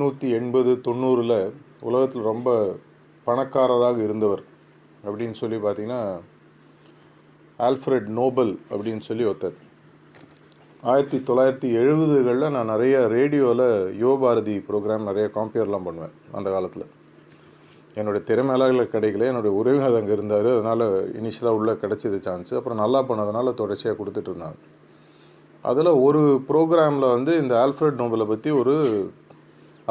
1880 90ல் உலகத்தில் ரொம்ப பணக்காரராக இருந்தவர் அப்படின்னு சொல்லி பார்த்தீங்கன்னா ஆல்ஃப்ரெட் நோபல் அப்படின்னு சொல்லி ஒருத்தர். 1970களில் நான் நிறைய ரேடியோவில் யுவபாரதி ப்ரோக்ராம் நிறைய காம்பியர்லாம் பண்ணுவேன். அந்த காலத்தில் என்னுடைய திறமையாளர்கள் கிடைக்கல, என்னுடைய உறவினர் அங்கே இருந்தார், அதனால் இனிஷியலாக உள்ளே கிடச்சிது சான்ஸு. அப்புறம் நல்லா பண்ணதுனால தொடர்ச்சியாக கொடுத்துட்டு இருந்தாங்க. அதில் ஒரு ப்ரோக்ராமில் வந்து இந்த ஆல்ஃப்ரெட் நோபலை பற்றி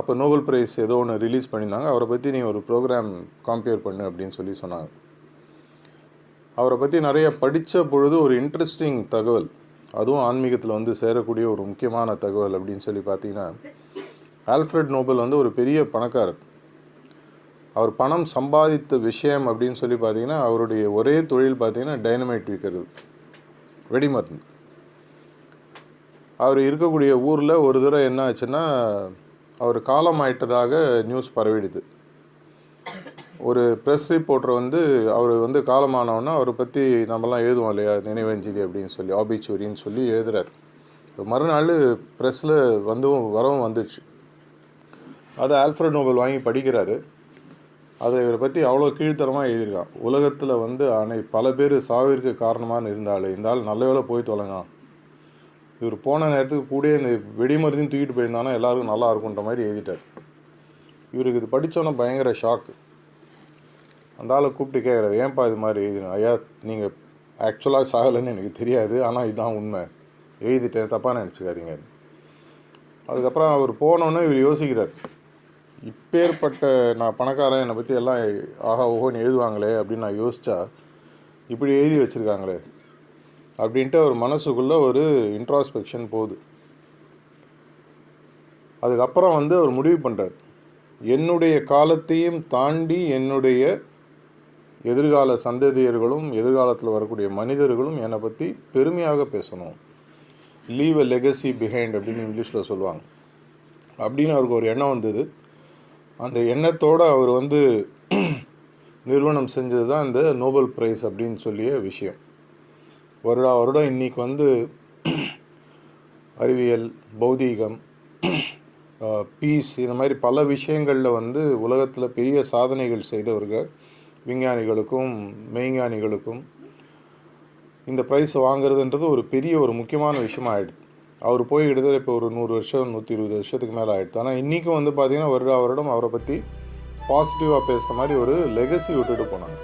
அப்போ நோபல் ப்ரைஸ் ஏதோ ஒன்று ரிலீஸ் பண்ணியிருந்தாங்க. அவரை பற்றி நீ ஒரு ப்ரோக்ராம் காம்பியர் பண்ணு அப்படின்னு சொல்லி சொன்னாங்க. அவரை பற்றி நிறைய படித்த பொழுது ஒரு இன்ட்ரெஸ்டிங் தகவல், அதுவும் ஆன்மீகத்தில் வந்து சேரக்கூடிய ஒரு முக்கியமான தகவல் அப்படின்னு சொல்லி பார்த்தீங்கன்னா, ஆல்ஃப்ரெட் நோபல் வந்து ஒரு பெரிய பணக்காரர். அவர் பணம் சம்பாதித்த விஷயம் அப்படின்னு சொல்லி பார்த்தீங்கன்னா, அவருடைய ஒரே தொழில் பார்த்தீங்கன்னா டைனமைட் விற்கிறது, வெடிமருந்து. அவர் இருக்கக்கூடிய ஊரில் ஒரு தடவை என்ன ஆச்சுன்னா, அவர் காலம் ஆயிட்டதாக நியூஸ் பரவிடுது. ஒரு ப்ரெஸ் ரிப்போர்ட்டர் வந்து அவர் வந்து காலமானவொன்னா அவரை பற்றி நம்மலாம் எழுதுவோம் இல்லையா, நினைவஞ்சலி அப்படின்னு சொல்லி, ஆபிச்சுவரின்னு சொல்லி எழுதுகிறார். மறுநாள் ப்ரெஸ்ஸில் வரவும் வந்துடுச்சு. அதை ஆல்ஃப்ரெட் நோபல் வாங்கி படிக்கிறாரு. அதை இவரை பற்றி அவ்வளோ கீழ்த்தரமாக எழுதியிருக்கான். உலகத்தில் வந்து பல பேர் சாவிற்கு காரணமான இருந்தாலும் இந்த ஆள் நல்ல வேளை போய் தொலைங்க, இவர் போன நேரத்துக்கு கூட இந்த வெடிமருந்தையும் தூக்கிட்டு போயிருந்தானா எல்லாருக்கும் நல்லா இருக்குன்ற மாதிரி எழுதிட்டார். இவருக்கு இது படித்தோன்னா பயங்கர ஷாக்கு. அந்த ஆளை கூப்பிட்டு கேட்குறாரு, ஏன்ப்பா இது மாதிரி எழுதினேன்? ஐயா, நீங்கள் ஆக்சுவலாக சாகலைன்னு எனக்கு தெரியாது, ஆனால் இதுதான் உண்மை, எழுதிட்டேன், தப்பாக நினச்சிக்காதீங்க. அதுக்கப்புறம் அவர் போனோன்னே இவர் யோசிக்கிறார், இப்பேற்பட்ட நான் பணக்காரன், என்னை பற்றி எல்லாம் ஆஹா ஓஹோன்னு எழுதுவாங்களே அப்படின்னு நான் யோசித்தா இப்படி எழுதி வச்சுருக்காங்களே அப்படின்ட்டு அவர் மனசுக்குள்ளே ஒரு இன்ட்ராஸ்பெக்ஷன் போகுது. அதுக்கப்புறம் வந்து அவர் முடிவு பண்ணுறார், என்னுடைய காலத்தையும் தாண்டி என்னுடைய எதிர்கால சந்ததியர்களும் எதிர்காலத்தில் வரக்கூடிய மனிதர்களும் என்னை பற்றி பெருமையாக பேசணும், லீவ் அ லெகசி பிஹைண்ட் அப்படின்னு இங்கிலீஷில் சொல்லுவாங்க. அப்படின்னு அவருக்கு ஒரு எண்ணம் வந்தது. அந்த எண்ணத்தோடு அவர் வந்து நிறுவனம் செஞ்சது தான் இந்த நோபல் ப்ரைஸ் அப்படின்னு சொல்லிய விஷயம். வருடம் இன்றைக்கி வந்து அறிவியல், பௌதீகம், பீஸ், இந்த மாதிரி பல விஷயங்களில் வந்து உலகத்தில் பெரிய சாதனைகள் செய்தவர்கள் விஞ்ஞானிகளுக்கும் மெய்ஞானிகளுக்கும் இந்த ப்ரைஸ் வாங்குறதுன்றது ஒரு பெரிய ஒரு முக்கியமான விஷயமாக ஆகிடுது. அவர் போய் கிட்டத்தட்ட இப்போ ஒரு 100 வருஷம் 120 வருஷத்துக்கு மேலே ஆகிடுது. ஆனால் இன்றைக்கும் வந்து பார்த்திங்கன்னா வருடம் அவரை பற்றி பாசிட்டிவாக பேசுகிற மாதிரி ஒரு லெகசி விட்டுட்டு போனாங்க.